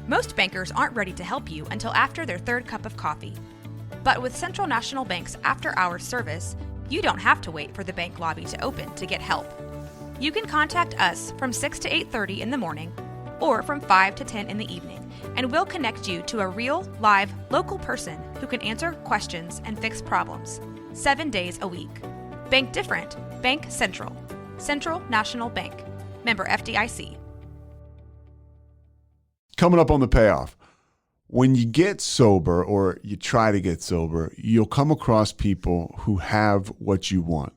Most bankers aren't ready to help you until after their third cup of coffee. But with Central National Bank's after-hours service, you don't have to wait for the bank lobby to open to get help. You can contact us from 6 to 8:30 in the morning or from 5 to 10 in the evening, and we'll connect you to a real, live, local person who can answer questions and fix problems 7 days a week. Bank different. Bank Central. Central National Bank. Member FDIC. Coming up on the Payoff. When you get sober or you try to get sober, you'll come across people who have what you want.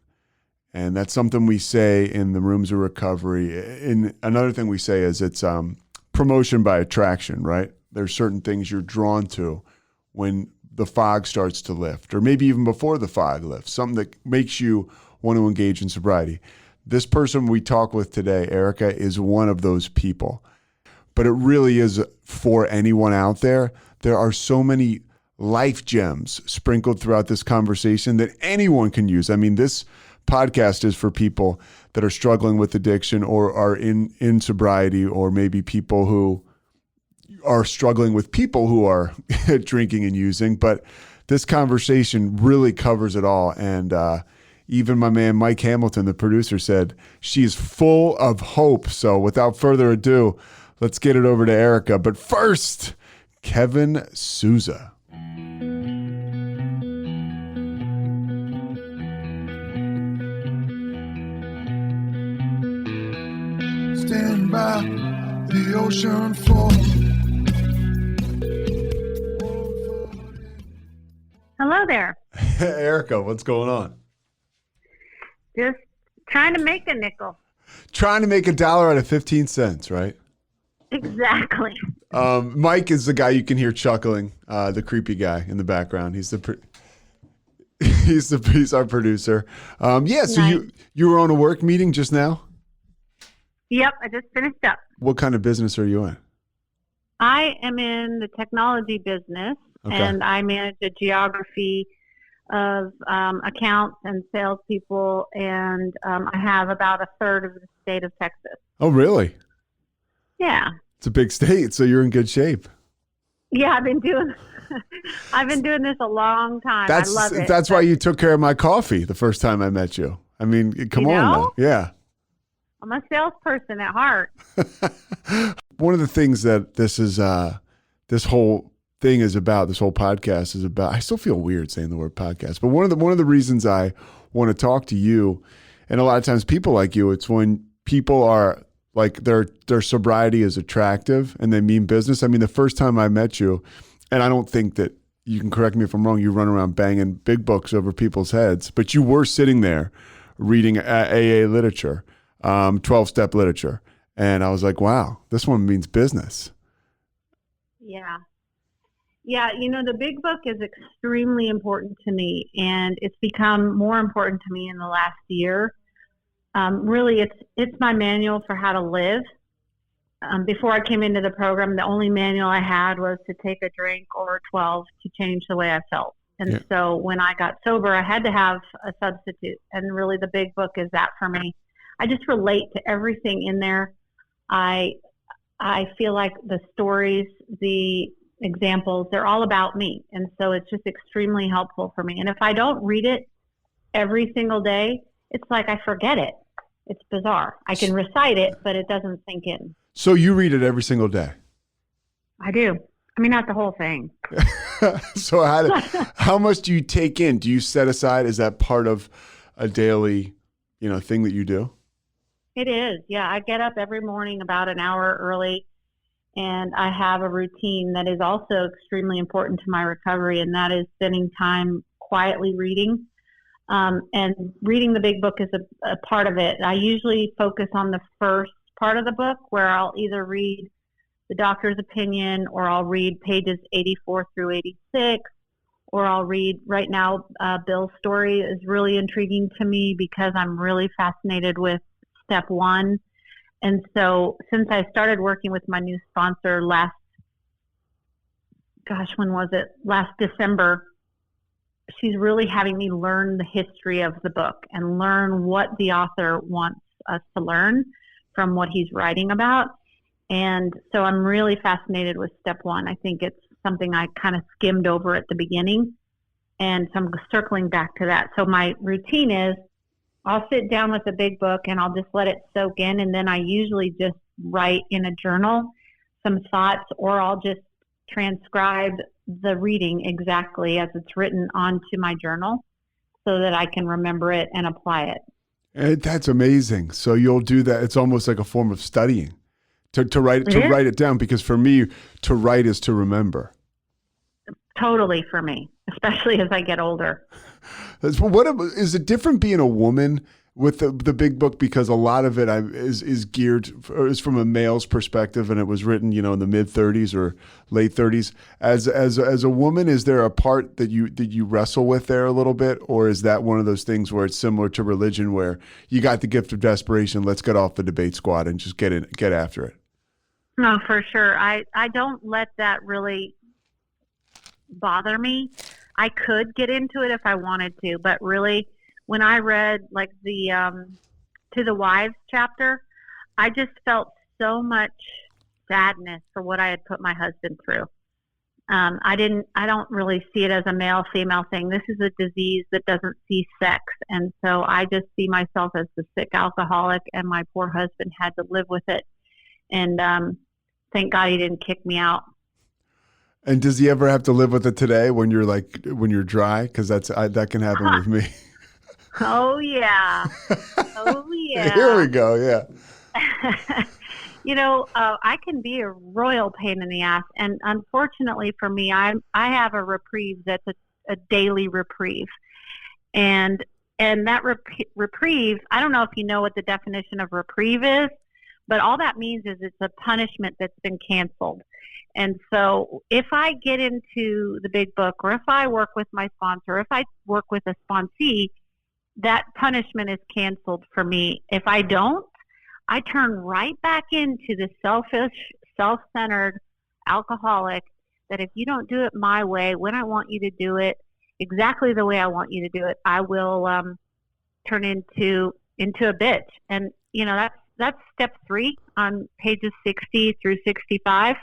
And that's something we say in the rooms of recovery. And another thing we say is it's promotion by attraction, right? There's certain things you're drawn to when the fog starts to lift, or maybe even before the fog lifts, something that makes you want to engage in sobriety. This person we talk with today, Erika, is one of those people. But it really is for anyone out there. There are so many life gems sprinkled throughout this conversation that anyone can use. I mean, this podcast is for people that are struggling with addiction or are in sobriety, or maybe people who are struggling with people who are drinking and using. But this conversation really covers it all. And even my man, Mike Hamilton, the producer, said she is full of hope. So without further ado, let's get it over to Erika. But first, Kevin Souza. Stand by the ocean floor. Hello there. Erika, what's going on? Just trying to make a nickel. Trying to make $1 out of 15 cents, right? Exactly. Mike is the guy you can hear chuckling, the creepy guy in the background. He's our producer. So nice. You were on a work meeting just now? Yep, I just finished up. What kind of business are you in? I am in the technology business, okay. And I manage a geography of accounts and salespeople, and I have about a third of the state of Texas. Oh, really? Yeah. It's a big state, so you're in good shape. Yeah, I've been doing this a long time. I love it. That's why you took care of my coffee the first time I met you. I mean, come on now. Yeah. I'm a salesperson at heart. One of the things that this whole thing is about, this whole podcast is about, I still feel weird saying the word podcast, but one of the reasons I want to talk to you, and a lot of times people like you, it's when people are like their sobriety is attractive and they mean business. I mean, the first time I met you, and I don't think that, you can correct me if I'm wrong, you run around banging big books over people's heads, but you were sitting there reading AA literature, 12-step literature. And I was like, wow, this one means business. Yeah. Yeah, the big book is extremely important to me, and it's become more important to me in the last year. Really, it's my manual for how to live. Before I came into the program, the only manual I had was to take a drink or 12 to change the way I felt. And So when I got sober, I had to have a substitute. And really the big book is that for me. I just relate to everything in there. I feel like the stories, the examples, they're all about me. And so it's just extremely helpful for me. And if I don't read it every single day, it's like I forget it. It's bizarre. I can recite it, but it doesn't sink in. So you read it every single day? I do. I mean, not the whole thing. So how much do you take in? Do you set aside? Is that part of a daily, thing that you do? It is. Yeah. I get up every morning about an hour early, and I have a routine that is also extremely important to my recovery, and that is spending time quietly reading. And reading the big book is a part of it. I usually focus on the first part of the book, where I'll either read the doctor's opinion, or I'll read pages 84 through 86, or I'll read, right now, Bill's story is really intriguing to me because I'm really fascinated with step one. And so since I started working with my new sponsor last December, she's really having me learn the history of the book and learn what the author wants us to learn from what he's writing about. And so I'm really fascinated with step one. I think it's something I kind of skimmed over at the beginning. And so I'm circling back to that. So my routine is I'll sit down with the big book and I'll just let it soak in. And then I usually just write in a journal some thoughts, or I'll just transcribe the reading exactly as it's written onto my journal so that I can remember it and apply it. And that's amazing. So you'll do that. It's almost like a form of studying to write it down, because for me, to write is to remember. Totally for me, especially as I get older. What is it different being a woman with the big book, because a lot of it is geared is from a male's perspective, and it was written, in the mid 30s or late 30s. As a woman, is there a part that you wrestle with there a little bit, or is that one of those things where it's similar to religion, where you got the gift of desperation, let's get off the debate squad and just get after it? No, for sure. I don't let that really bother me. I could get into it if I wanted to, but really, when I read like the To the Wives chapter, I just felt so much sadness for what I had put my husband through. I don't really see it as a male female thing. This is a disease that doesn't see sex, and so I just see myself as the sick alcoholic, and my poor husband had to live with it. And thank God he didn't kick me out. And does he ever have to live with it today when you're dry? Because that can happen with me. Oh yeah. Oh yeah. Here we go. Yeah. I can be a royal pain in the ass, and unfortunately for me, I have a reprieve that's a daily reprieve, and that reprieve. I don't know if you know what the definition of reprieve is, but all that means is it's a punishment that's been canceled. And so if I get into the big book, or if I work with my sponsor, if I work with a sponsee, that punishment is canceled for me. If I don't, I turn right back into the selfish, self-centered alcoholic that if you don't do it my way, when I want you to do it, exactly the way I want you to do it, I will turn into a bitch. And, that's step 3 on pages 60 through 65.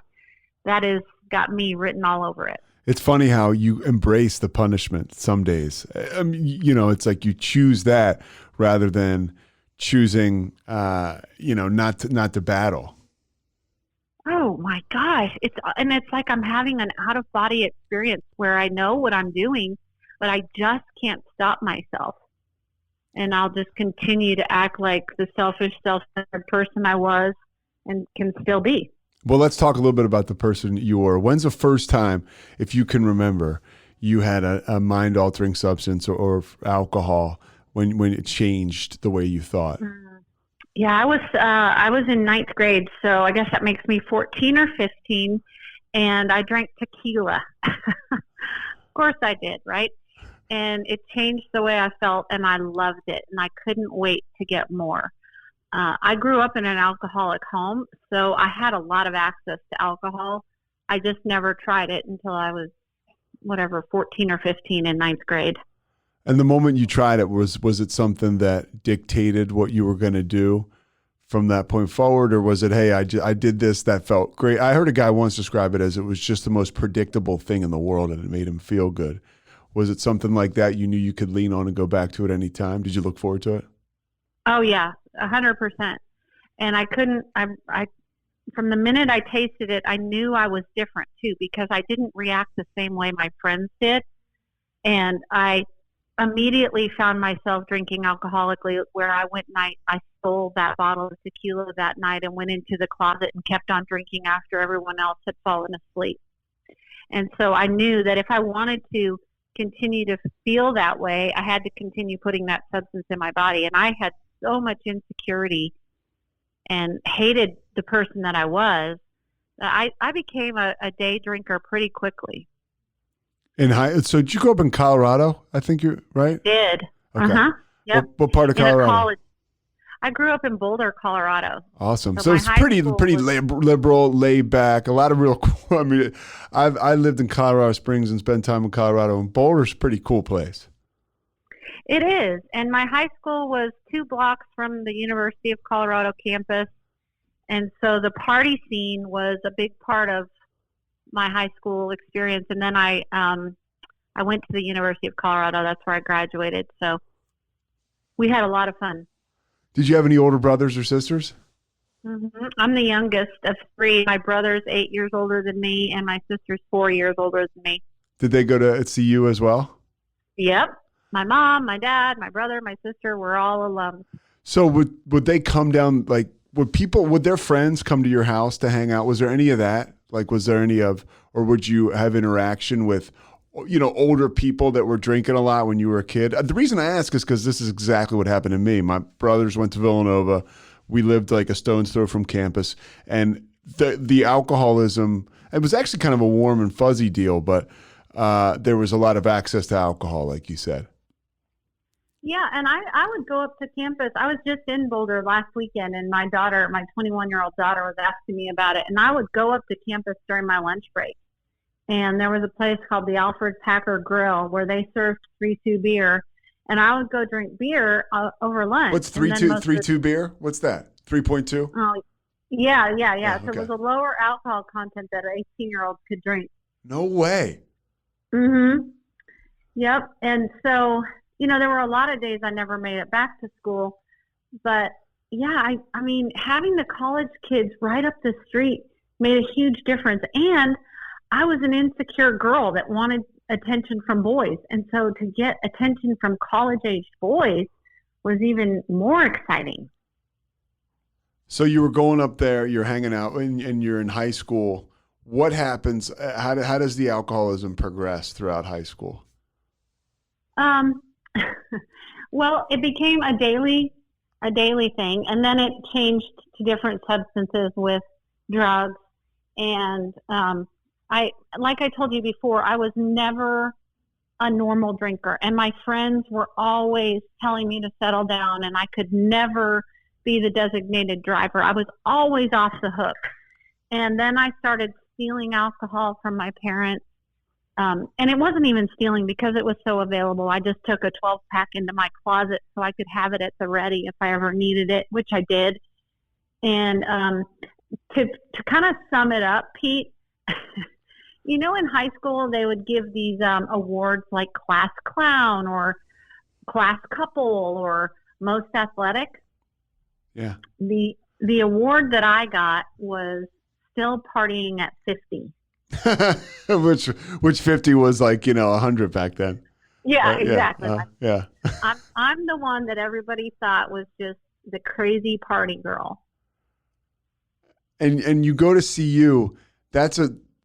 That has got me written all over it. It's funny how you embrace the punishment some days. It's like you choose that rather than choosing, not to battle. Oh my gosh. It's like I'm having an out of body experience where I know what I'm doing, but I just can't stop myself. And I'll just continue to act like the selfish, self-centered person I was and can still be. Well, let's talk a little bit about the person you were. When's the first time, if you can remember, you had a mind-altering substance or alcohol when it changed the way you thought? Yeah, I was in 9th grade, so I guess that makes me 14 or 15, and I drank tequila. Of course I did, right? And it changed the way I felt, and I loved it, and I couldn't wait to get more. I grew up in an alcoholic home, so I had a lot of access to alcohol. I just never tried it until I was, 14 or 15 in 9th grade. And the moment you tried it, was it something that dictated what you were going to do from that point forward? Or was it, hey, I did this, that felt great? I heard a guy once describe it as it was just the most predictable thing in the world and it made him feel good. Was it something like that you knew you could lean on and go back to at any time? Did you look forward to it? Oh, yeah, 100%. And I couldn't, from the minute I tasted it, I knew I was different too, because I didn't react the same way my friends did. And I immediately found myself drinking alcoholically, where I went night, I stole that bottle of tequila that night and went into the closet and kept on drinking after everyone else had fallen asleep. And so I knew that if I wanted to continue to feel that way, I had to continue putting that substance in my body. And I had so much insecurity and hated the person that I was, that I became a day drinker pretty quickly. So did you grow up in Colorado? I think you're right. Did. Okay. Yep. What part of Colorado? College. I grew up in Boulder, Colorado. Awesome. So it's pretty liberal, laid back. A lot of real cool. I mean, I lived in Colorado Springs and spent time in Colorado, and Boulder's a pretty cool place. It is. And my high school was 2 blocks from the University of Colorado campus. And so the party scene was a big part of my high school experience. And then I went to the University of Colorado. That's where I graduated. So we had a lot of fun. Did you have any older brothers or sisters? I'm the youngest of three. My brother's 8 years older than me, and my sister's 4 years older than me. Did they go to CU as well? Yep. My mom, my dad, my brother, my sister were all alums. So would they come down, like, would their friends come to your house to hang out? Was there any of that? Like, was there any of, or would you have interaction with, older people that were drinking a lot when you were a kid? The reason I ask is because this is exactly what happened to me. My brothers went to Villanova. We lived like a stone's throw from campus, and the alcoholism, it was actually kind of a warm and fuzzy deal, but there was a lot of access to alcohol, like you said. Yeah, and I would go up to campus. I was just in Boulder last weekend, and my 21-year-old daughter was asking me about it, and I would go up to campus during my lunch break. And there was a place called the Alfred Packer Grill where they served 3-2 beer, and I would go drink beer over lunch. What's 3-2 beer? What's that? 3.2? Oh, yeah. Oh, So okay. it was a lower alcohol content that 18-year-olds could drink. No way. Mm-hmm. Yep. And so, there were a lot of days I never made it back to school. But, yeah, I mean, having the college kids right up the street made a huge difference. And I was an insecure girl that wanted attention from boys. And so to get attention from college-aged boys was even more exciting. So you were going up there, you're hanging out, and you're in high school. What happens? How does the alcoholism progress throughout high school? Well, it became a daily thing, and then it changed to different substances with drugs. And like I told you before, I was never a normal drinker, and my friends were always telling me to settle down, and I could never be the designated driver. I was always off the hook. And then I started stealing alcohol from my parents. And it wasn't even stealing because it was so available. I just took a 12-pack into my closet so I could have it at the ready if I ever needed it, which I did. And to kind of sum it up, Pete, in high school they would give these awards like class clown or class couple or most athletic. Yeah. The award that I got was still partying at 50. which 50 was like 100 back then. Yeah, exactly. Yeah. I'm the one that everybody thought was just the crazy party girl. And you go to CU.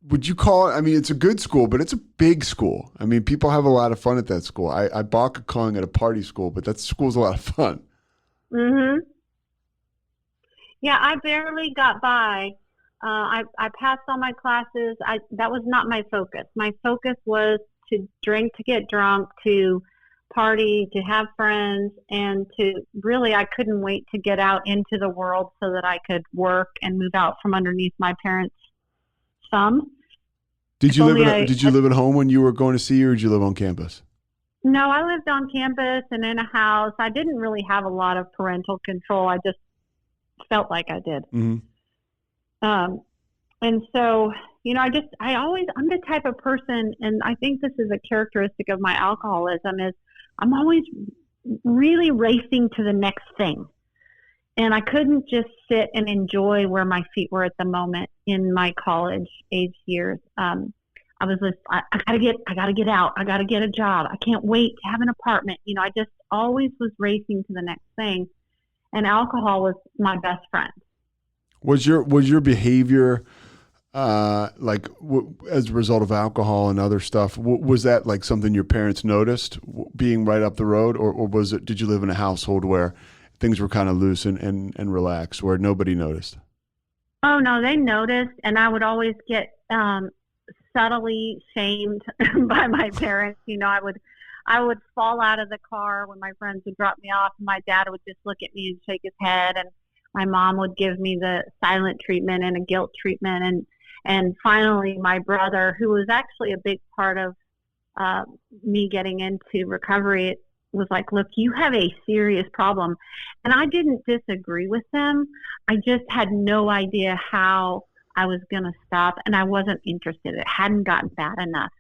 Would you call it? I mean, it's a good school, but it's a big school. I mean, people have a lot of fun at that school. I balk at calling it a party school, but that school's a lot of fun. Mm-hmm. Yeah, I barely got by. I passed all my classes. That was not my focus. My focus was to drink, to get drunk, to party, to have friends, and I couldn't wait to get out into the world so that I could work and move out from underneath my parents' thumb. Did you live at home when you were going to CU, or did you live on campus? No, I lived on campus and in a house. I didn't really have a lot of parental control. I just felt like I did. Mm-hmm. And so, I'm the type of person, and I think this is a characteristic of my alcoholism, is I'm always really racing to the next thing. And I couldn't just sit and enjoy where my feet were at the moment in my college age years. I was just, I gotta get out. I gotta get a job. I can't wait to have an apartment. I just always was racing to the next thing. And alcohol was my best friend. Was your behavior as a result of alcohol and other stuff? Was that like something your parents noticed being right up the road, or was it? Did you live in a household where things were kind of loose and relaxed, where nobody noticed? Oh no, they noticed, and I would always get subtly shamed by my parents. I would fall out of the car when my friends would drop me off, and my dad would just look at me and shake his head, and my mom would give me the silent treatment and a guilt treatment. And finally, my brother, who was actually a big part of me getting into recovery, was like, look, you have a serious problem. And I didn't disagree with them. I just had no idea how I was going to stop, and I wasn't interested. It hadn't gotten bad enough.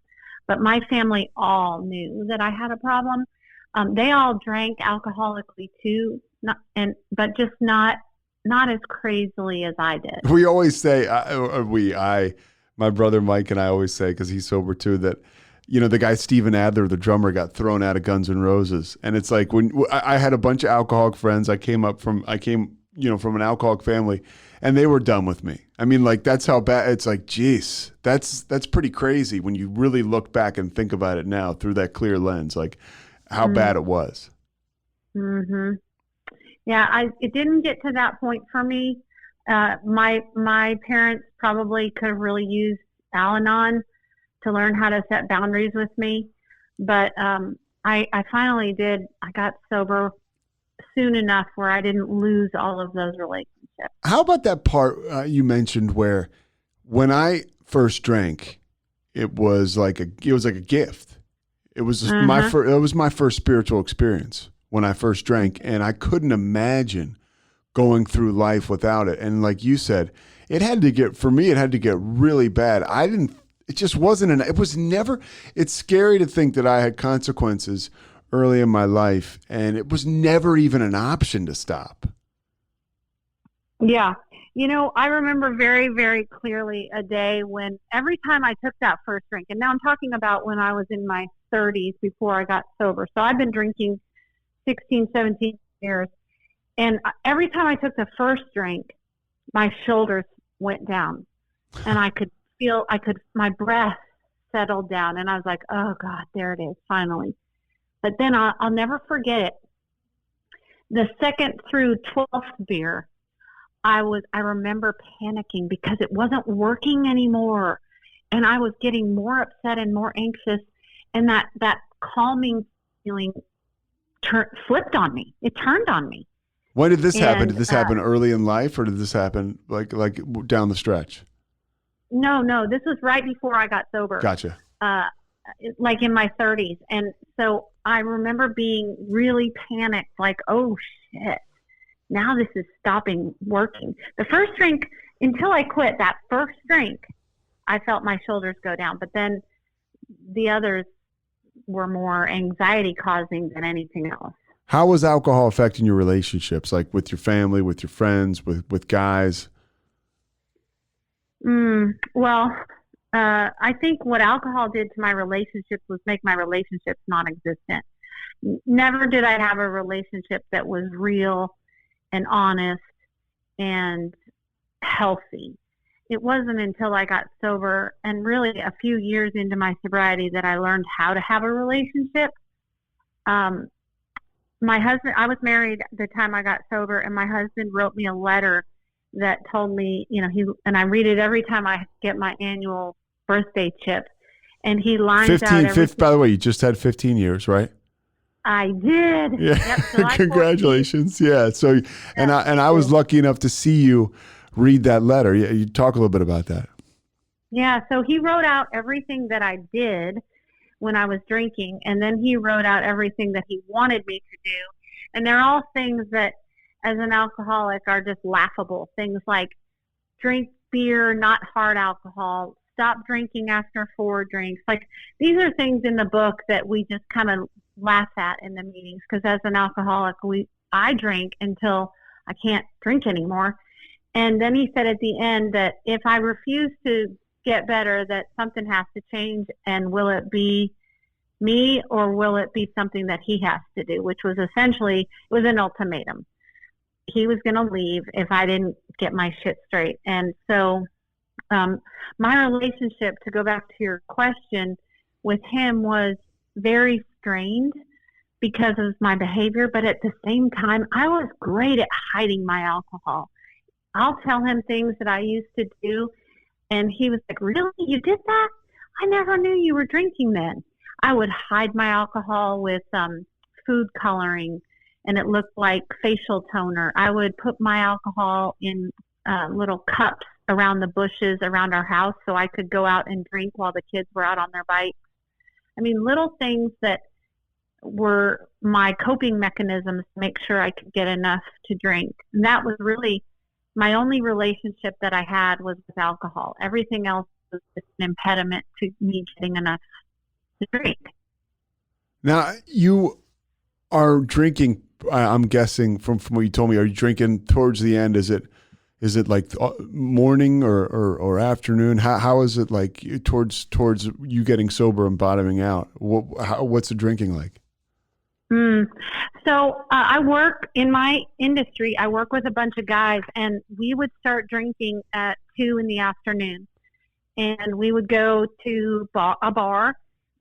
But my family all knew that I had a problem. They all drank alcoholically too, but just not as crazily as I did. We always say, my brother Mike and I always say, because he's sober too, that, you know, the guy Steven Adler, the drummer, got thrown out of Guns N' Roses. And it's like, when I had a bunch of alcoholic friends, I came from an alcoholic family, and they were done with me. I mean, like, that's how bad. It's like, geez, that's pretty crazy when you really look back and think about it now through that clear lens, like how bad it was. Mm-hmm. Yeah, it didn't get to that point for me. My parents probably could have really used Al-Anon to learn how to set boundaries with me. But I finally did. I got sober soon enough where I didn't lose all of those relationships. How about that part you mentioned where when I first drank, it was like a gift. It was it was my first spiritual experience when I first drank, and I couldn't imagine going through life without it. And like you said, it had to get really bad. It just wasn't it's scary to think that I had consequences early in my life, and it was never even an option to stop. Yeah. You know, I remember very, very clearly a day when every time I took that first drink, and now I'm talking about when I was in my 30s before I got sober. So I've been drinking 16, 17 years. And every time I took the first drink, my shoulders went down, and I could my breath settled down, and I was like, oh God, there it is, finally. But then I'll never forget it. The second through 12th beer, I remember panicking because it wasn't working anymore, and I was getting more upset and more anxious, and that calming feeling flipped on me. It turned on me. When did this happen? Did this happen early in life, or did this happen like down the stretch? No, this was right before I got sober. Gotcha. Like in my 30s. And so I remember being really panicked, like, oh shit, now this is stopping working. The first drink, until I quit that first drink, I felt my shoulders go down. But then the others were more anxiety causing than anything else. How was alcohol affecting your relationships, like with your family, with your friends, with guys? Well, I think what alcohol did to my relationships was make my relationships non-existent. Never did I have a relationship that was real and honest and healthy. It wasn't until I got sober and really a few years into my sobriety that I learned how to have a relationship. My husband, I was married the time I got sober, and my husband wrote me a letter that told me, you know, and I read it every time I get my annual birthday chip, and he lines out by the way, you just had 15 years, right? I did. Yeah. Yep, so Congratulations. Yeah. So, and I was lucky enough to see you read that letter. Yeah. You talk a little bit about that. Yeah. So he wrote out everything that I did when I was drinking, and then he wrote out everything that he wanted me to do. And they're all things that, as an alcoholic, are just laughable. Things like drink beer, not hard alcohol, stop drinking after 4 drinks. Like, these are things in the book that we just kind of laugh at in the meetings, because as an alcoholic, I drink until I can't drink anymore. And then he said at the end that if I refuse to get better, that something has to change, and will it be me or will it be something that he has to do, which was essentially, it was an ultimatum. He was going to leave if I didn't get my shit straight. And so my relationship, to go back to your question, with him was very strained because of my behavior, but at the same time, I was great at hiding my alcohol. I'll tell him things that I used to do, and he was like, really? You did that? I never knew you were drinking then. I would hide my alcohol with food coloring, and it looked like facial toner. I would put my alcohol in little cups around the bushes around our house so I could go out and drink while the kids were out on their bikes. I mean, little things that were my coping mechanisms to make sure I could get enough to drink. And that was really my only relationship that I had was with alcohol. Everything else was just an impediment to me getting enough to drink. Now, you are drinking, I'm guessing from what you told me, are you drinking towards the end? Is it like morning or afternoon? How is it like towards you getting sober and bottoming out? What's the drinking like? So I work in my industry. I work with a bunch of guys, and we would start drinking at 2 p.m, and we would go to a bar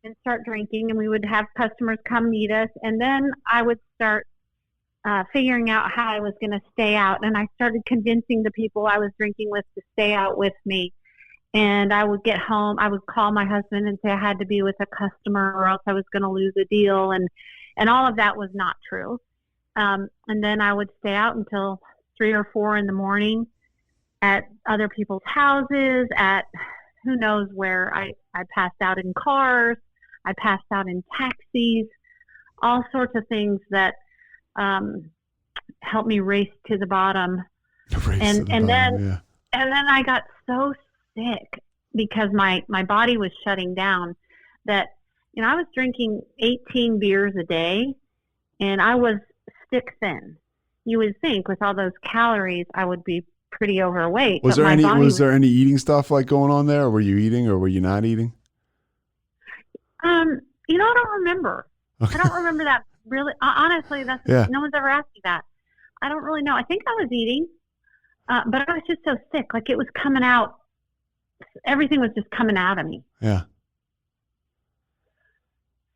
and start drinking, and we would have customers come meet us, and then I would start figuring out how I was going to stay out, and I started convincing the people I was drinking with to stay out with me. And I would get home, I would call my husband and say I had to be with a customer or else I was going to lose a deal, and all of that was not true. And then I would stay out until 3 or 4 in the morning at other people's houses, at who knows where. I passed out in cars, I passed out in taxis, all sorts of things that helped me race to the bottom. And then I got so sick because my body was shutting down that, I was drinking 18 beers a day, and I was stick thin. You would think with all those calories, I would be pretty overweight. Was there any eating stuff like going on there? Or were you eating or were you not eating? I don't remember. Okay. I don't remember that really. Honestly, no one's ever asked me that. I don't really know. I think I was eating, but I was just so sick. Like it was coming out. Everything was just coming out of me. Yeah.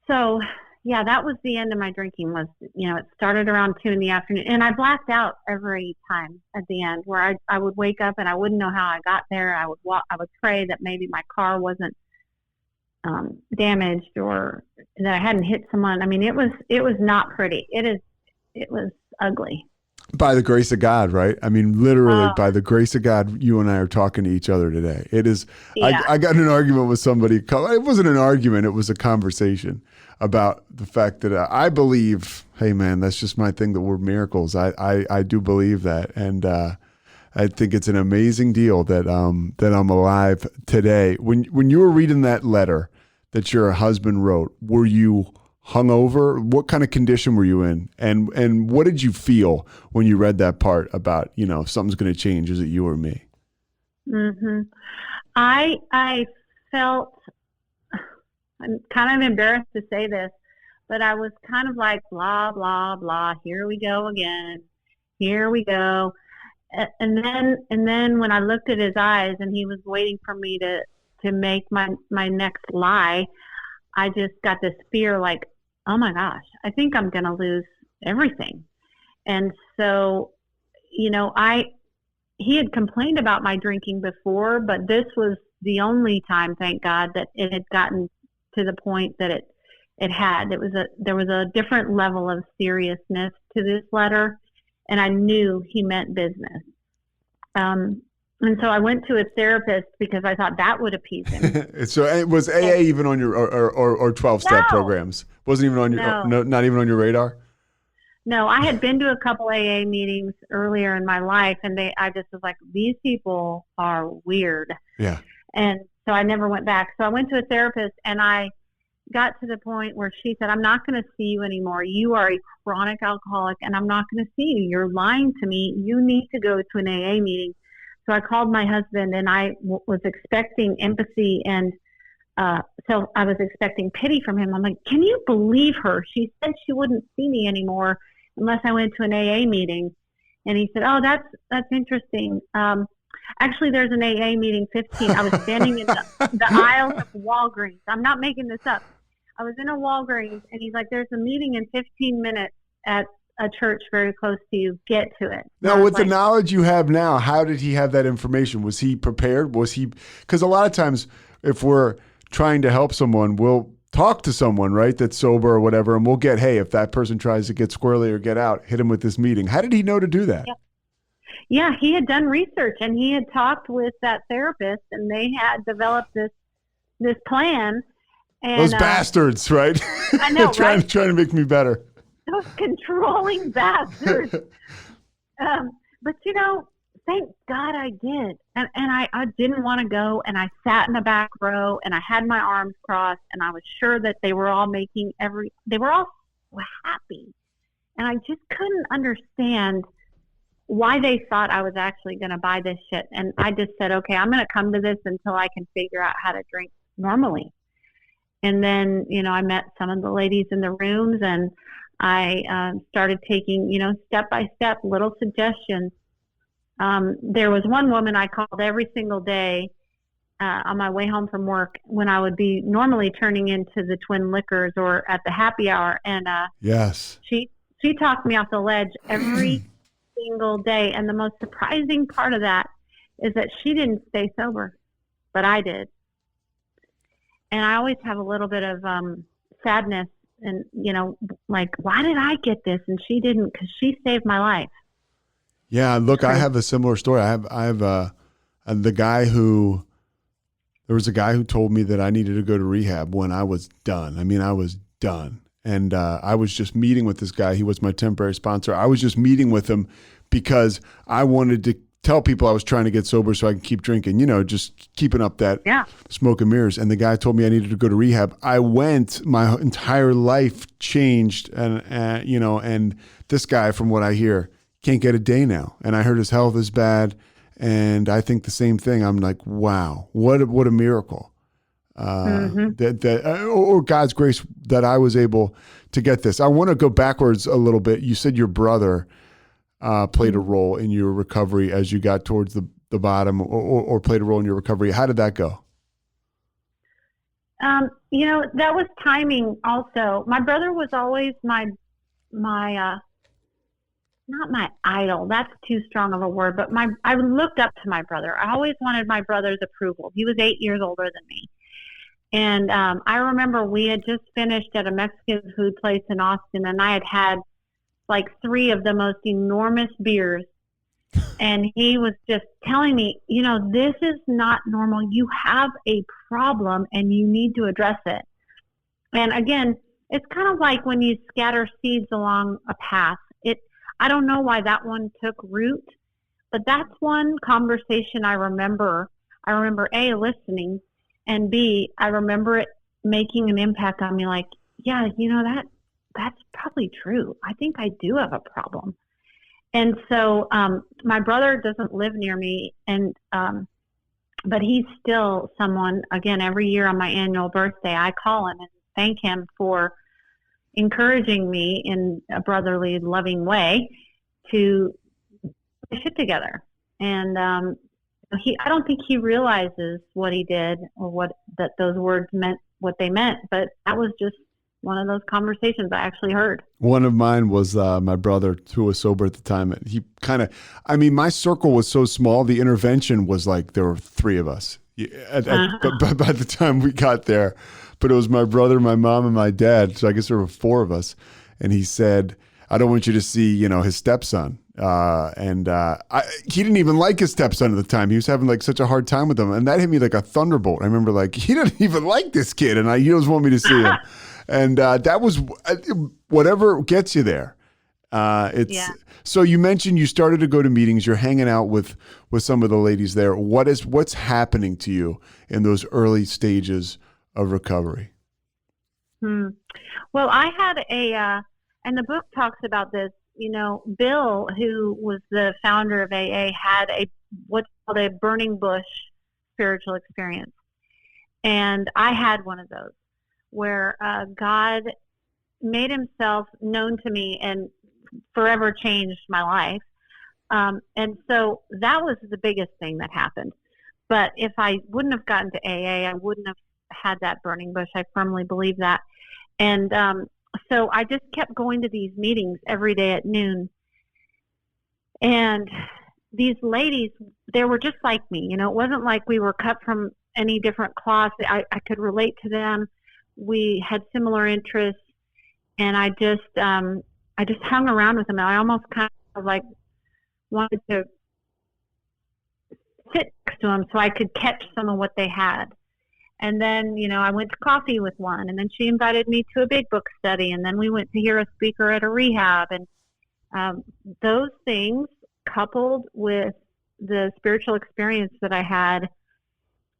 So, yeah, that was the end of my drinking was, it started around 2 p.m, and I blacked out every time at the end where I would wake up and I wouldn't know how I got there. I would pray that maybe my car wasn't damaged or that I hadn't hit someone. I mean, it was not pretty. It was ugly. By the grace of God, right? I mean, literally by the grace of God, you and I are talking to each other today. It is, yeah. I got in an argument with somebody. It wasn't an argument. It was a conversation about the fact that I believe, hey man, that's just my thing, that we're miracles. I do believe that. And I think it's an amazing deal that I'm alive today. When you were reading that letter that your husband wrote, were you hungover? What kind of condition were you in? And what did you feel when you read that part about, if something's going to change, is it you or me? Mm-hmm. I felt, I'm kind of embarrassed to say this, but I was kind of like, blah, blah, blah. Here we go again. Here we go. And then when I looked at his eyes and he was waiting for me to make my next lie, I just got this fear like, oh my gosh, I think I'm going to lose everything. And so, he had complained about my drinking before, but this was the only time, thank God, that it had gotten to the point that it had. There was a different level of seriousness to this letter, and I knew he meant business. And so I went to a therapist because I thought that would appease him. So it was AA even on your or 12-step programs? Wasn't even on your not even on your radar? No, I had been to a couple AA meetings earlier in my life, and I just was like, these people are weird. Yeah. And so I never went back. So I went to a therapist, and I got to the point where she said, I'm not going to see you anymore. You are a chronic alcoholic, and I'm not going to see you. You're lying to me. You need to go to an AA meeting. So I called my husband, and I was expecting empathy, and so I was expecting pity from him. I'm like, can you believe her? She said she wouldn't see me anymore unless I went to an AA meeting. And he said, oh, that's interesting. Actually, there's an AA meeting 15. I was standing in the aisles of Walgreens. I'm not making this up. I was in a Walgreens, and he's like, there's a meeting in 15 minutes at a church very close to you. Get to it. Now, with the knowledge you have now, how did he have that information? Was he prepared? Because a lot of times if we're trying to help someone, we'll talk to someone, right, that's sober or whatever, and we'll get, hey, if that person tries to get squirrely or get out, hit him with this meeting. How did he know to do that? Yeah, he had done research, and he had talked with that therapist, and they had developed this plan. And, those bastards, right? I know, trying right? to make me better. Those controlling bastards. But thank God I did. And I didn't want to go, and I sat in the back row, and I had my arms crossed, and I was sure that they were all they were all happy. And I just couldn't understand why they thought I was actually going to buy this shit. And I just said, okay, I'm going to come to this until I can figure out how to drink normally. And then, I met some of the ladies in the rooms, and I started taking, step by step little suggestions. There was one woman I called every single day on my way home from work when I would be normally turning into the Twin Liquors or at the happy hour. And yes, she talked me off the ledge every single day. And the most surprising part of that is that she didn't stay sober, but I did. And I always have a little bit of sadness and, like, why did I get this and she didn't? Because she saved my life. Yeah, look, I have a similar story. I have there was a guy who told me that I needed to go to rehab when I was done. I mean, I was done. And I was just meeting with this guy. He was my temporary sponsor. I was just meeting with him because I wanted to tell people I was trying to get sober so I can keep drinking, just keeping up that smoke and mirrors. And the guy told me I needed to go to rehab. I went, my entire life changed. And this guy, from what I hear, can't get a day now. And I heard his health is bad. And I think the same thing. I'm like, wow, what a miracle. Or God's grace that I was able to get this. I want to go backwards a little bit. You said your brother played a role in your recovery as you got towards the bottom, or played a role in your recovery. How did that go? That was timing also. My brother was always my not my idol. That's too strong of a word, but I looked up to my brother. I always wanted my brother's approval. He was 8 years older than me. And I remember we had just finished at a Mexican food place in Austin, and I had like 3 of the most enormous beers. And he was just telling me, this is not normal. You have a problem and you need to address it. And again, it's kind of like when you scatter seeds along a path. I don't know why that one took root, but that's one conversation I remember. I remember A, listening, and B, I remember it making an impact on me. Like, yeah, that's probably true. I think I do have a problem. And so my brother doesn't live near me, and but he's still someone, again, every year on my annual birthday, I call him and thank him for encouraging me in a brotherly, loving way to put shit together. And I don't think he realizes what he did or that those words meant, what they meant, but that was just one of those conversations I actually heard. One of mine was my brother, who was sober at the time. He my circle was so small, the intervention was like there were 3 of us but by the time we got there. But it was my brother, my mom, and my dad. So I guess there were 4 of us. And he said, I don't want you to see, his stepson. He didn't even like his stepson at the time. He was having like such a hard time with him. And that hit me like a thunderbolt. I remember he didn't even like this kid. And he doesn't want me to see him. And that was whatever gets you there. So you mentioned you started to go to meetings. You're hanging out with some of the ladies there. What's happening to you in those early stages of recovery? Well, I had and the book talks about this, Bill, who was the founder of AA, had what's called a burning bush spiritual experience. And I had one of those where God made himself known to me and forever changed my life. And so that was the biggest thing that happened. But if I wouldn't have gotten to AA, I wouldn't have had that burning bush. I firmly believe that. And so I just kept going to these meetings every day at noon. And these ladies, they were just like me. It wasn't like we were cut from any different cloth. I could relate to them. We had similar interests. And I just hung around with them. I almost kind of like wanted to sit next to them so I could catch some of what they had. And then, I went to coffee with one, and then she invited me to a big book study, and then we went to hear a speaker at a rehab. And those things, coupled with the spiritual experience that I had,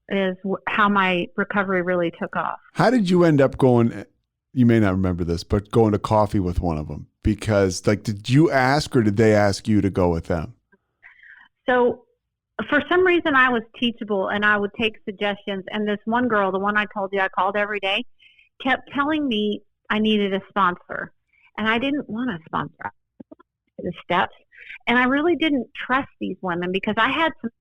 is how my recovery really took off. How did you end up going? You may not remember this, but going to coffee with one of them? Because, did you ask, or did they ask you to go with them? So for some reason I was teachable and I would take suggestions. And this one girl, the one I told you I called every day, kept telling me I needed a sponsor. And I didn't want a sponsor. The steps. And I really didn't trust these women because I had some.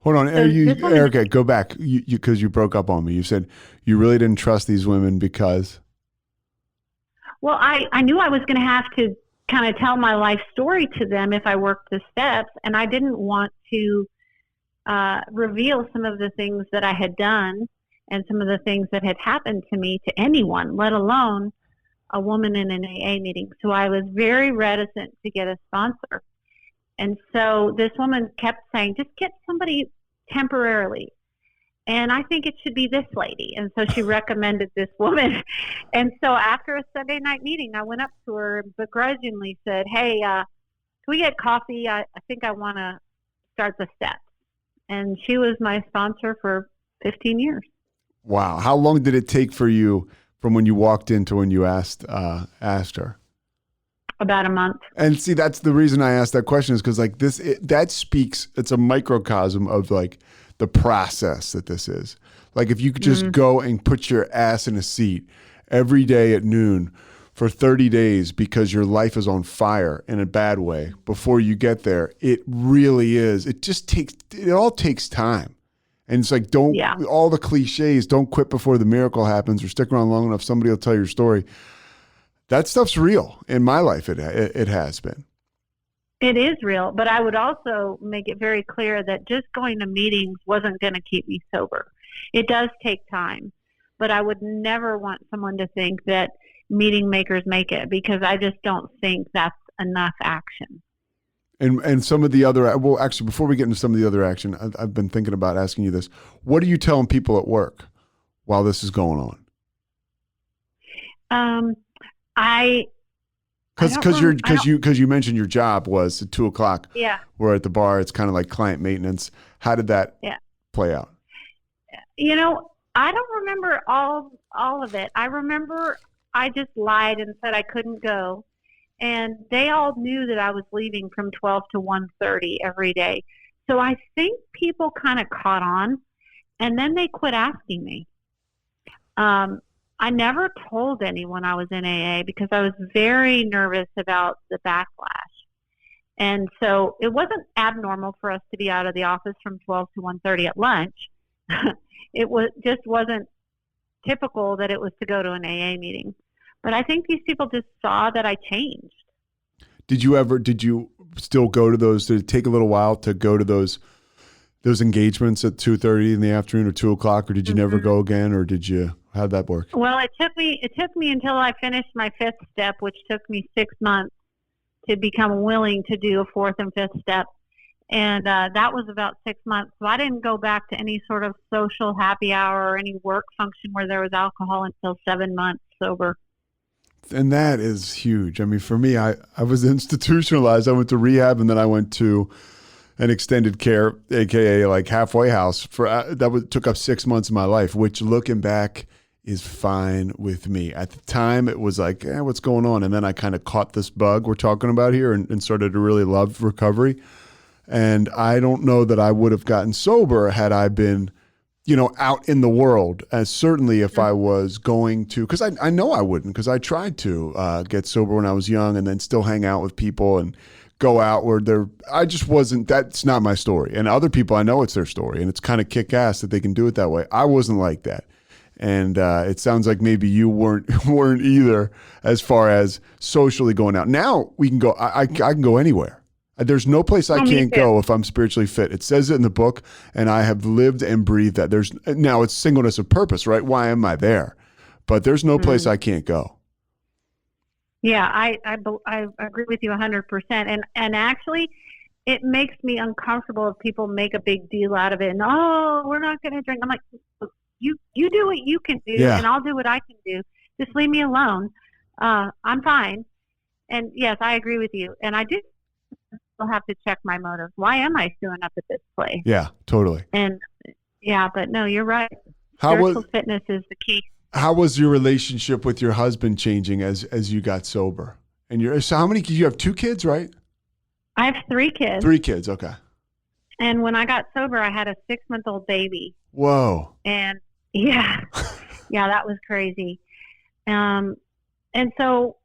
Hold on, Erika, go back because you broke up on me. You said you really didn't trust these women because. Well, I knew I was going to have to kind of tell my life story to them if I worked the steps, and I didn't want to reveal some of the things that I had done and some of the things that had happened to me to anyone, let alone a woman in an AA meeting. So I was very reticent to get a sponsor. And so this woman kept saying, just get somebody temporarily. And I think it should be this lady. And so she recommended this woman. And so after a Sunday night meeting, I went up to her and begrudgingly said, hey, can we get coffee? I think I want to start the steps. And she was my sponsor for 15 years. Wow. How long did it take for you from when you walked in to when you asked her? About a month. And see, that's the reason I asked that question is because that speaks, it's a microcosm of the process that this is. If you could just go and put your ass in a seat every day at noon for 30 days because your life is on fire in a bad way before you get there, it really is. It all takes time. And it's all the cliches, don't quit before the miracle happens or stick around long enough, somebody will tell your story. That stuff's real. In my life, it has been. It is real, but I would also make it very clear that just going to meetings wasn't going to keep me sober. It does take time, but I would never want someone to think that meeting makers make it, because I just don't think that's enough action. And some of the other, well, actually, before we get into some of the other action, I've been thinking about asking you this. What are you telling people at work while this is going on? Because you mentioned your job was at 2:00. Yeah. We're at the bar. It's kind of like client maintenance. How did that play out? I don't remember all of it. I remember I just lied and said I couldn't go. And they all knew that I was leaving from 12 to 1:30 every day. So I think people kind of caught on, and then they quit asking me. I never told anyone I was in AA because I was very nervous about the backlash. And so it wasn't abnormal for us to be out of the office from 12 to 1:30 at lunch. It wasn't typical that it was to go to an AA meeting. But I think these people just saw that I changed. Did you still go to those? Did it take a little while to go to those engagements at 2:30 in the afternoon or 2:00, or did you never go again, or how'd that work? Well, it took me until I finished my 5th step, which took me 6 months to become willing to do a 4th and 5th step. And that was about 6 months. So I didn't go back to any sort of social happy hour or any work function where there was alcohol until 7 months sober. And that is huge. I mean, for me, I was institutionalized. I went to rehab, and then I went to an extended care, AKA halfway house took up 6 months of my life, which looking back is fine with me. At the time, it was what's going on? And then I kind of caught this bug we're talking about here and started to really love recovery. And I don't know that I would have gotten sober had I been, out in the world. As certainly if I was going to, because I know I wouldn't, because I tried to get sober when I was young and then still hang out with people and go out where I just wasn't, that's not my story. And other people, I know it's their story, and it's kind of kick ass that they can do it that way. I wasn't like that. And it sounds like maybe you weren't either, as far as socially going out. Now we can go, I can go anywhere. There's no place I can't go if I'm spiritually fit. It says it in the book, and I have lived and breathed that. Now it's singleness of purpose, right? Why am I there? But there's no place I can't go. Yeah, I agree with you 100%. And actually, it makes me uncomfortable if people make a big deal out of it and, oh, we're not going to drink. I'm like, you do what you can do, Yeah. and I'll do what I can do. Just leave me alone. I'm fine. And yes, I agree with you. And I do still have to check my motives. Why am I showing up at this place? Yeah, totally. And yeah, but no, you're right. How Spiritual was fitness is the key. how was your relationship with your husband changing as you got sober? And so how many kids? You have 2 kids, right? I have 3 kids. 3 kids. Okay. And when I got sober, I had a 6-month-old baby. Whoa. And yeah, that was crazy. And so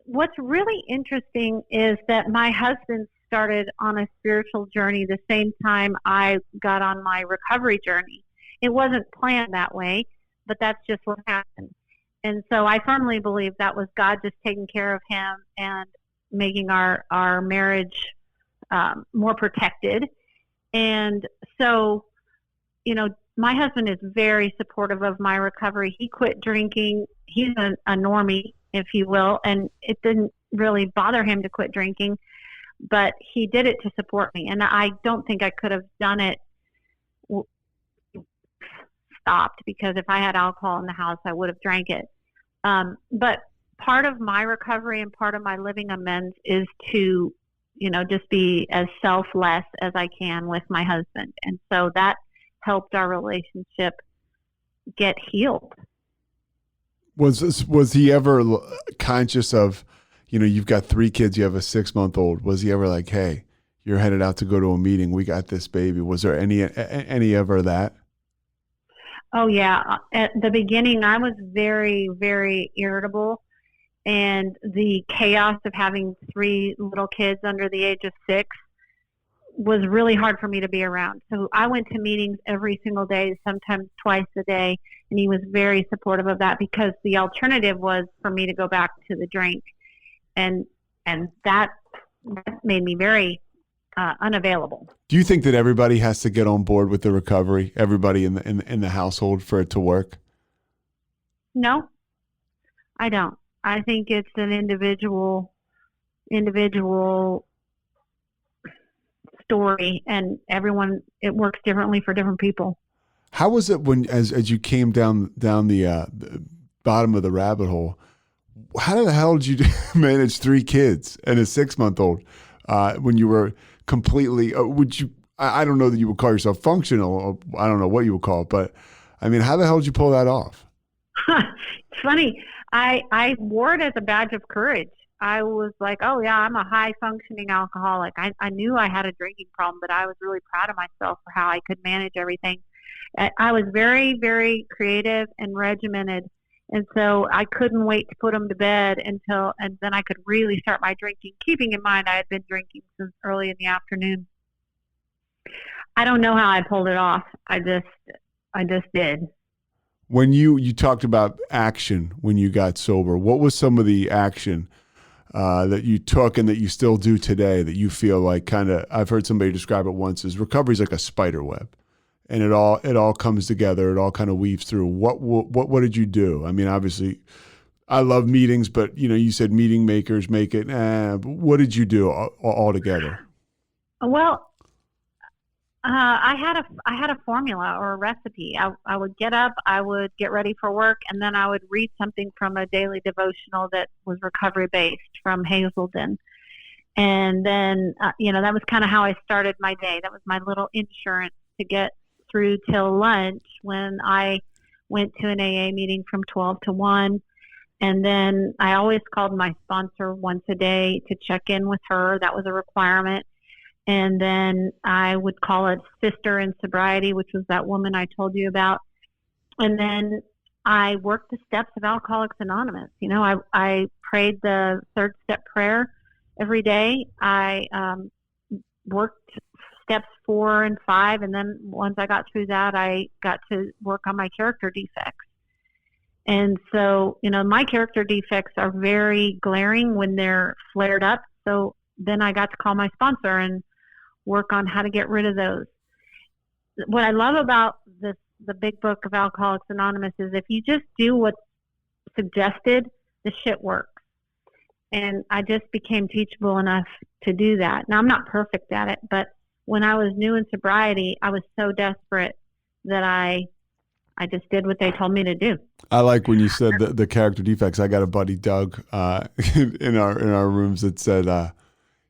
what's really interesting is that my husband started on a spiritual journey the same time I got on my recovery journey. It wasn't planned that way, but that's just what happened. And so I firmly believe that was God just taking care of him and making our marriage more protected. And so, my husband is very supportive of my recovery. He quit drinking. He's a normie, if you will, and it didn't really bother him to quit drinking, but he did it to support me. And I don't think I could have done it stopped, because if I had alcohol in the house, I would have drank it. But part of my recovery and part of my living amends is to, just be as selfless as I can with my husband. And so that helped our relationship get healed. Was he ever conscious of, you've got 3 kids, you have a 6-month-old. Was he ever like, hey, you're headed out to go to a meeting, we got this baby? Was there any ever that? Oh yeah. At the beginning, I was very, very irritable, and the chaos of having 3 little kids under the age of 6 was really hard for me to be around. So I went to meetings every single day, sometimes twice a day, and he was very supportive of that, because the alternative was for me to go back to the drink, and that made me very unavailable. Do you think that everybody has to get on board with the recovery? Everybody in the household for it to work? No, I don't. I think it's an individual story, and it works differently for different people. How was it when, as you came down the bottom of the rabbit hole? How the hell did you manage 3 kids and a 6-month-old when you were completely? I don't know that you would call yourself functional, or I don't know what you would call it, but I mean, how the hell did you pull that off? It's funny. I wore it as a badge of courage. I was like, oh yeah, I'm a high functioning alcoholic. I knew I had a drinking problem, but I was really proud of myself for how I could manage everything. I was very, very creative and regimented. And so I couldn't wait to put them to bed and then I could really start my drinking, keeping in mind I had been drinking since early in the afternoon. I don't know how I pulled it off. I just did. When you talked about action when you got sober, what was some of the action that you took and that you still do today that you feel like I've heard somebody describe it once as recovery is like a spider web, and it all comes together, it all kind of weaves through. What did you do? I mean, obviously I love meetings, but you said meeting makers make it. But what did you do all together? Well, I had a formula or a recipe. I would get up, I would get ready for work, and then I would read something from a daily devotional that was recovery based from Hazelden. And then, that was kind of how I started my day. That was my little insurance to get through till lunch, when I went to an AA meeting from 12 to 1. And then I always called my sponsor once a day to check in with her. That was a requirement. And then I would call it Sister in Sobriety, which was that woman I told you about. And then I worked the steps of Alcoholics Anonymous. I prayed the 3rd step prayer every day. I worked steps 4 and 5. And then once I got through that, I got to work on my character defects. And so, my character defects are very glaring when they're flared up. So then I got to call my sponsor and work on how to get rid of those. What I love about the big book of Alcoholics Anonymous is if you just do what's suggested, the shit works. And I just became teachable enough to do that. Now, I'm not perfect at it, but when I was new in sobriety, I was so desperate that I just did what they told me to do. I like when you said the character defects. I got a buddy, Doug, in our rooms that said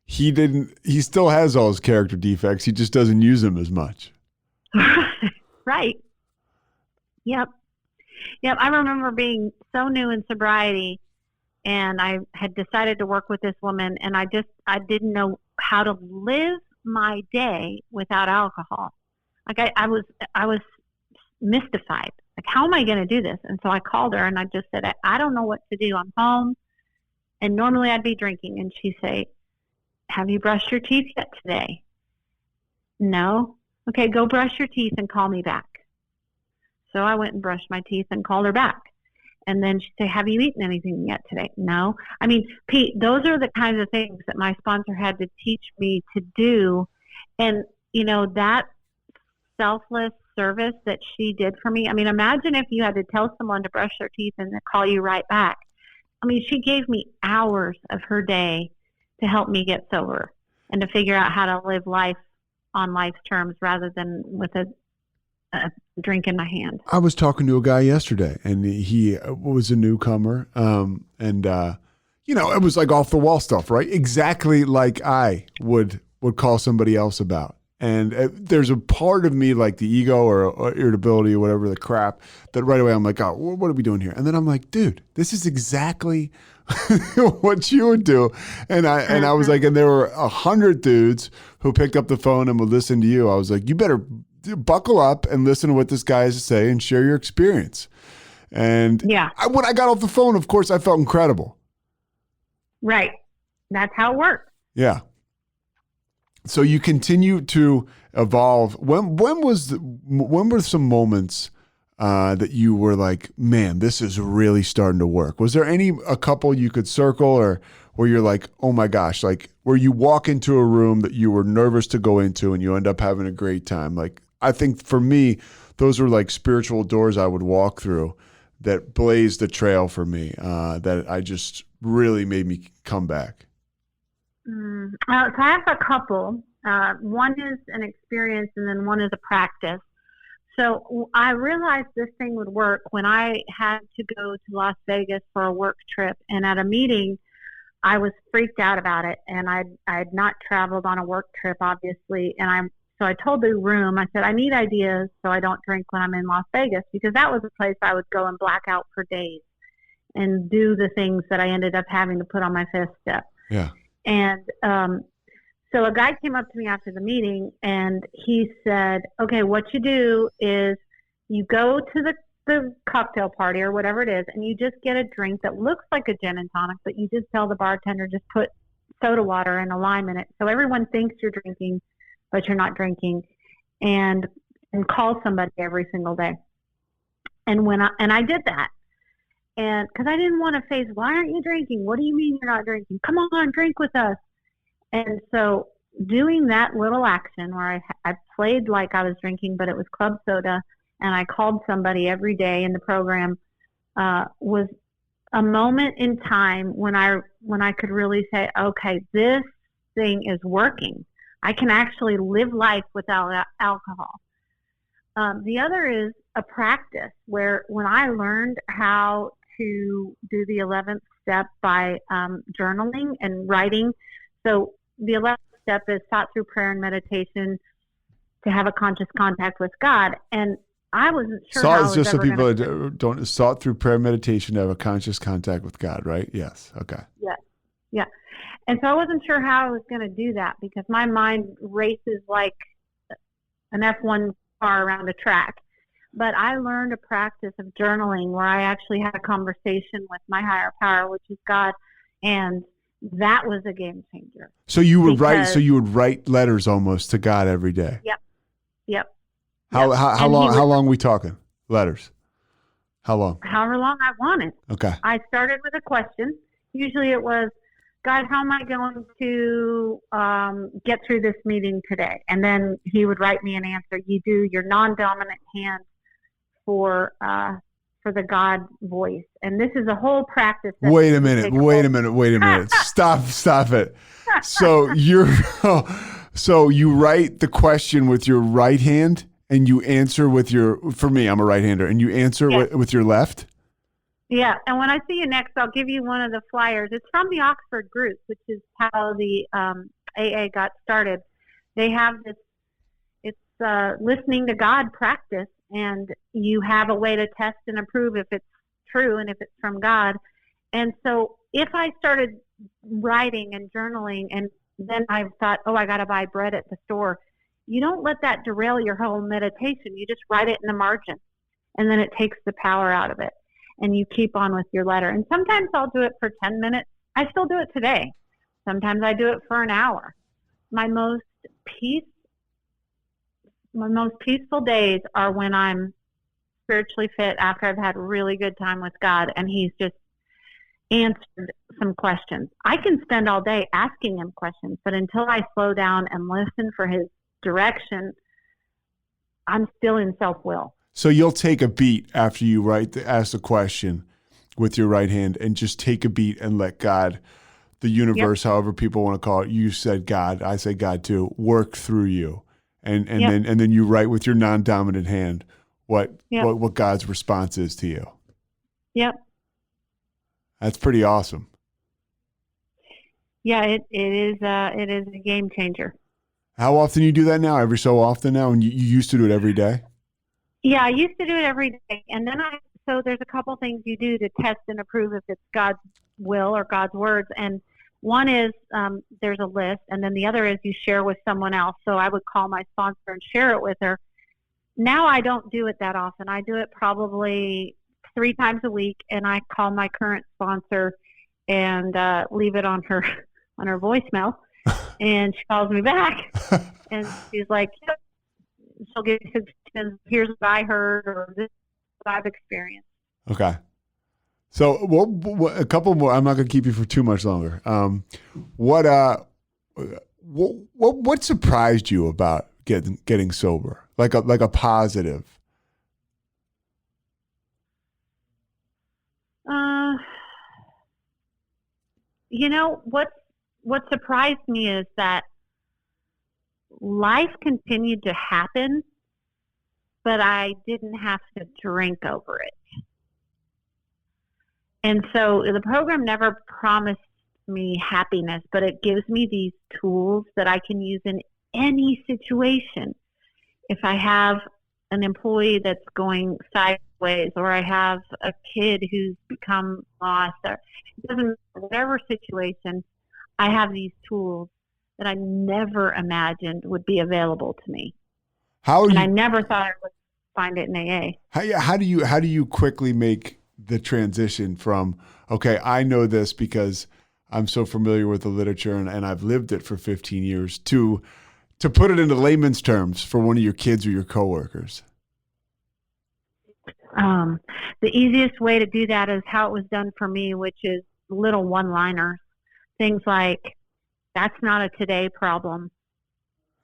he still has all his character defects. He just doesn't use them as much. Right. Yep. I remember being so new in sobriety, and I had decided to work with this woman, and I didn't know how to live my day without alcohol. Like I was mystified. Like, how am I going to do this? And so I called her and I just said, I don't know what to do. I'm home, and normally I'd be drinking. And she'd say, have you brushed your teeth yet today? No. Okay, go brush your teeth and call me back. So I went and brushed my teeth and called her back. And then she'd say, have you eaten anything yet today? No. I mean, Pete, those are the kinds of things that my sponsor had to teach me to do. And, that selfless service that she did for me. I mean, imagine if you had to tell someone to brush their teeth and then call you right back. I mean, she gave me hours of her day to help me get sober and to figure out how to live life on life's terms rather than with a drink in my hand. I was talking to a guy yesterday, and he was a newcomer, and it was like off the wall stuff, right? Exactly like I would call somebody else about. And there's a part of me, like the ego or irritability or whatever the crap, that right away I'm like, oh, what are we doing here? And then I'm like, dude, this is exactly what you would do. And I was like, and there were 100 dudes who picked up the phone and would listen to you. I was like, you better buckle up and listen to what this guy has to say and share your experience. And when I got off the phone, of course, I felt incredible. Right. That's how it works. Yeah. So you continue to evolve. When were some moments that you were like, man, this is really starting to work? Was there a couple you could circle, or where you're like, oh my gosh, like where you walk into a room that you were nervous to go into and you end up having a great time? Like, I think for me, those were like spiritual doors I would walk through that blazed the trail for me, that I just really made me come back. So I have a couple. One is an experience, and then one is a practice. So I realized this thing would work when I had to go to Las Vegas for a work trip, and at a meeting, I was freaked out about it, and I had not traveled on a work trip, obviously, so I told the room, I said, I need ideas so I don't drink when I'm in Las Vegas, because that was a place I would go and black out for days and do the things that I ended up having to put on my fifth step. Yeah. And so a guy came up to me after the meeting, and he said, okay, what you do is you go to the cocktail party or whatever it is, and you just get a drink that looks like a gin and tonic, but you just tell the bartender, just put soda water and a lime in it. So everyone thinks you're drinking, but you're not drinking, and call somebody every single day. And I did that. And because I didn't want to face, why aren't you drinking? What do you mean you're not drinking? Come on, drink with us. And so doing that little action where I played like I was drinking, but it was club soda, and I called somebody every day in the program, was a moment in time when I could really say, okay, this thing is working. I can actually live life without alcohol. The other is a practice where when I learned how to do the 11th step by journaling and writing. So the 11th step is sought through prayer and meditation to have a conscious contact with God. And I wasn't sure how I was just so ever people gonna... don't sought through prayer and meditation to have a conscious contact with God, right? Yes. Okay. Yeah. And so I wasn't sure how I was going to do that, because my mind races like an F1 car around a track. But I learned a practice of journaling where I actually had a conversation with my higher power, which is God, and that was a game changer. So you would write letters almost to God every day. Yep. How long are we talking? Letters. How long? However long I wanted. Okay. I started with a question. Usually it was, God, how am I going to get through this meeting today? And then he would write me an answer. You do your non-dominant hand for for the God voice. And this is a whole practice. Wait a minute. Stop it. So so you write the question with your right hand and you answer with for me, I'm a right-hander, and you answer with your left? Yeah. And when I see you next, I'll give you one of the flyers. It's from the Oxford group, which is how the AA got started. They have this, it's listening to God practice, and you have a way to test and approve if it's true and if it's from God. And so if I started writing and journaling and then I thought, oh, I got to buy bread at the store, you don't let that derail your whole meditation. You just write it in the margin, and then it takes the power out of it, and you keep on with your letter. And sometimes I'll do it for 10 minutes. I still do it today. Sometimes I do it for an hour. My most peaceful days are when I'm spiritually fit after I've had a really good time with God and He's just answered some questions. I can spend all day asking Him questions, but until I slow down and listen for His direction, I'm still in self-will. So you'll take a beat after you ask the question with your right hand and just take a beat and let God, the universe, however people want to call it, you said God, I say God too, work through you. And then you write with your non-dominant hand what God's response is to you. Yep. That's pretty awesome. Yeah, it is a game changer. How often do you do that now? Every so often now? And you used to do it every day? Yeah, I used to do it every day. And then so there's a couple things you do to test and approve if it's God's will or God's words. And one is there's a list, and then the other is you share with someone else. So I would call my sponsor and share it with her. Now I don't do it that often. I do it probably 3 times a week, and I call my current sponsor and leave it on her voicemail. And she calls me back, and she's like, she'll give me suggestions. Here's what I heard, or this is what I've experienced. Okay. So, a couple more. I'm not going to keep you for too much longer. What surprised you about getting sober? Like a positive. What surprised me is that life continued to happen, but I didn't have to drink over it. And so the program never promised me happiness, but it gives me these tools that I can use in any situation. If I have an employee that's going sideways, or I have a kid who's become lost, or it doesn't matter, whatever situation, I have these tools that I never imagined would be available to me. I never thought I would find it in AA. How do you quickly make the transition from, okay, I know this because I'm so familiar with the literature and I've lived it for 15 years, to put it into layman's terms for one of your kids or your coworkers? The easiest way to do that is how it was done for me, which is little one-liners. Things like, that's not a today problem.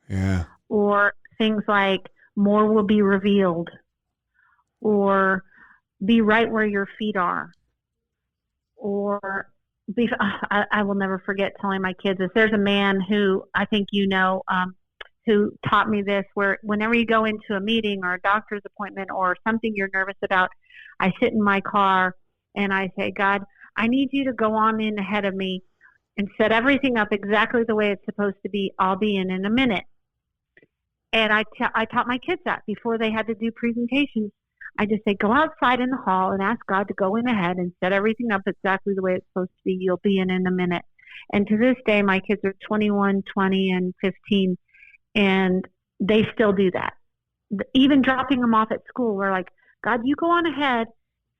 Yeah. Or things like, more will be revealed. Or be right where your feet are. Or I will never forget telling my kids this. There's a man who I think who taught me this, where whenever you go into a meeting or a doctor's appointment or something you're nervous about, I sit in my car and I say, God, I need you to go on in ahead of me and set everything up exactly the way it's supposed to be. I'll be in a minute. And I taught my kids that before they had to do presentations. I just say, go outside in the hall and ask God to go in ahead and set everything up exactly the way it's supposed to be. You'll be in a minute. And to this day, my kids are 21, 20, and 15, and they still do that. Even dropping them off at school, we're like, God, you go on ahead,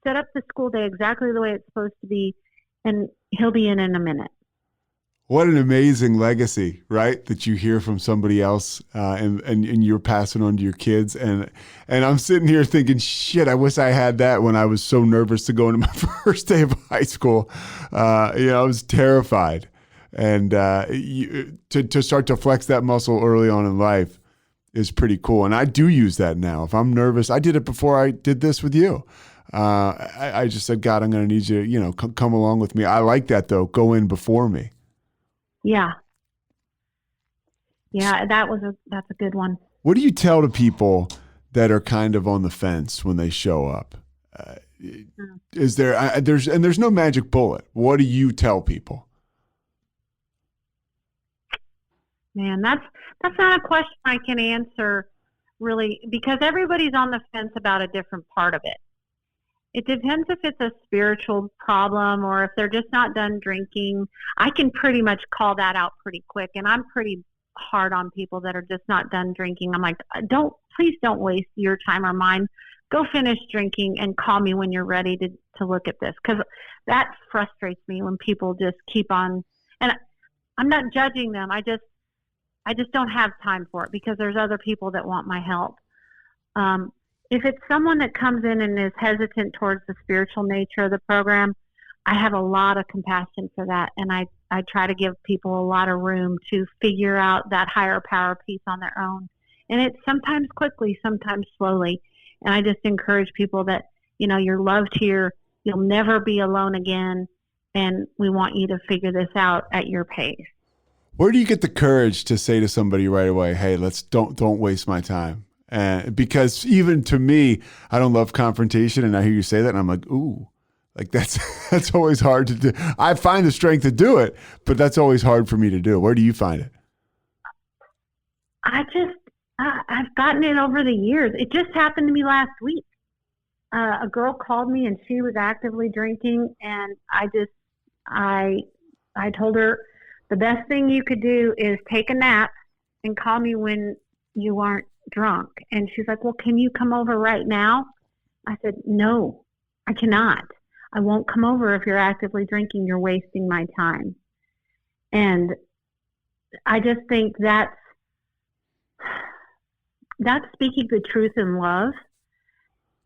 set up the school day exactly the way it's supposed to be, and he'll be in a minute. What an amazing legacy, right? That you hear from somebody else and you're passing on to your kids. And I'm sitting here thinking, shit, I wish I had that when I was so nervous to go into my first day of high school. I was terrified. And to start to flex that muscle early on in life is pretty cool. And I do use that now. If I'm nervous, I did it before I did this with you. I just said, God, I'm going to need you to, come along with me. I like that though. Go in before me. Yeah. Yeah. That's a good one. What do you tell to people that are kind of on the fence when they show up? Is there, there's no magic bullet. What do you tell people? Man, that's not a question I can answer really, because everybody's on the fence about a different part of it. It depends if it's a spiritual problem or if they're just not done drinking. I can pretty much call that out pretty quick, and I'm pretty hard on people that are just not done drinking. I'm like, please don't waste your time or mine. Go finish drinking and call me when you're ready to look at this, because that frustrates me when people just keep on. And I'm not judging them. I just don't have time for it because there's other people that want my help. If it's someone that comes in and is hesitant towards the spiritual nature of the program, I have a lot of compassion for that. And I try to give people a lot of room to figure out that higher power piece on their own. And it's sometimes quickly, sometimes slowly. And I just encourage people that, you're loved here. You'll never be alone again. And we want you to figure this out at your pace. Where do you get the courage to say to somebody right away, hey, don't waste my time? Because even to me, I don't love confrontation, and I hear you say that, and I'm like, ooh, like that's always hard to do. I find the strength to do it, but that's always hard for me to do. Where do you find it? I've gotten it over the years. It just happened to me last week. A girl called me, and she was actively drinking, and I told her the best thing you could do is take a nap and call me when you aren't drunk. And she's like, well, can you come over right now? I said, no, I cannot. I won't come over if you're actively drinking. You're wasting my time. And I just think that's speaking the truth in love.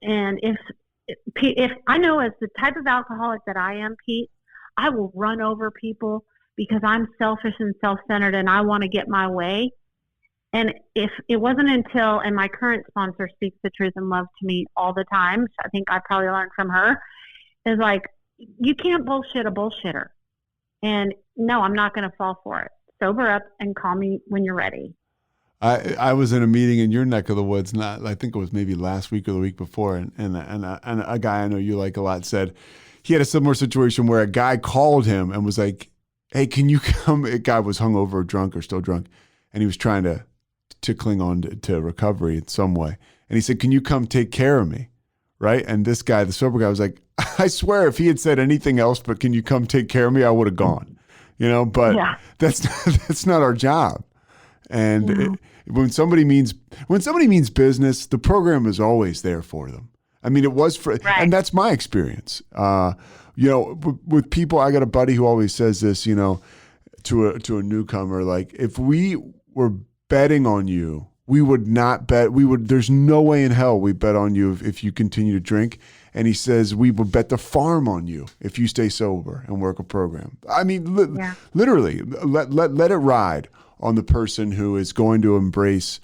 And if I know, as the type of alcoholic that I am, Pete, I will run over people because I'm selfish and self-centered and I want to get my way. And if it wasn't until, and my current sponsor speaks the truth in love to me all the time, so I think I probably learned from her, is like, you can't bullshit a bullshitter. And no, I'm not going to fall for it. Sober up and call me when you're ready. I was in a meeting in your neck of the woods, I think it was maybe last week or the week before, and a guy I know you like a lot said he had a similar situation where a guy called him and was like, hey, can you come? A guy was hungover or drunk or still drunk, and he was trying to cling on to recovery in some way. And he said, can you come take care of me? Right. And this guy, the sober guy, was like, I swear if he had said anything else, but can you come take care of me? I would have gone, but yeah. That's not our job. And when somebody means business, the program is always there for them. I mean, it was for, right. And that's my experience. With people, I got a buddy who always says this, to a newcomer, like, if we were betting on you, we would not bet. There's no way in hell we bet on you if you continue to drink. And he says, we would bet the farm on you if you stay sober and work a program. I mean, literally let it ride on the person who is going to embrace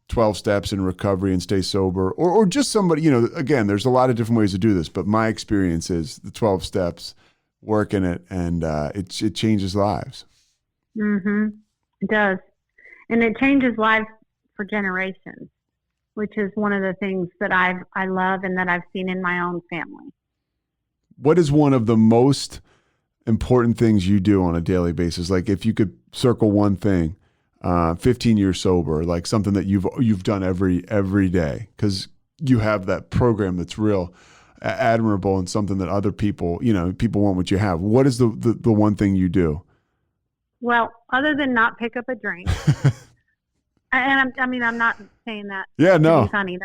12 steps in recovery and stay sober, or just somebody, again, there's a lot of different ways to do this, but my experience is the 12 steps, working it, and it changes lives. Mm-hmm. It does. And it changes lives for generations, which is one of the things that I love and that I've seen in my own family. What is one of the most important things you do on a daily basis? Like, if you could circle one thing, 15 years sober, like something that you've done every day, because you have that program that's real admirable and something that other people, people want what you have. What is the one thing you do? Well, other than not pick up a drink, and I'm not saying that. Yeah, no. To be funny.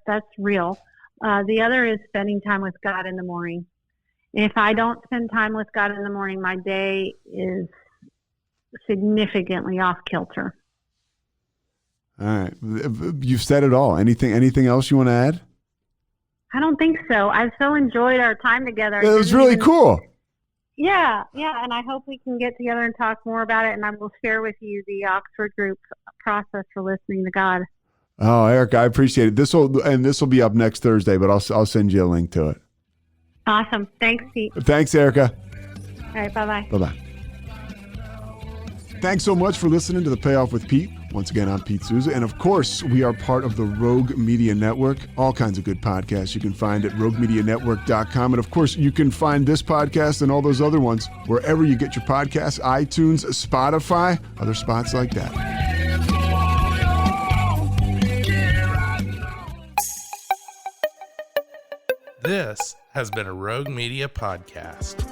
That's real. The other is spending time with God in the morning. If I don't spend time with God in the morning, my day is significantly off kilter. All right. You've said it all. Anything else you want to add? I don't think so. I've so enjoyed our time together. It was really cool. Yeah. And I hope we can get together and talk more about it. And I will share with you the Oxford group process for listening to God. Oh, Erika, I appreciate it. This will be up next Thursday, but I'll send you a link to it. Awesome. Thanks, Pete. Thanks, Erika. All right. Bye-bye. Bye-bye. Thanks so much for listening to The Payoff with Pete. Once again, I'm Pete Souza. And of course, we are part of the Rogue Media Network. All kinds of good podcasts you can find at roguemedianetwork.com. And of course, you can find this podcast and all those other ones wherever you get your podcasts, iTunes, Spotify, other spots like that. This has been a Rogue Media podcast.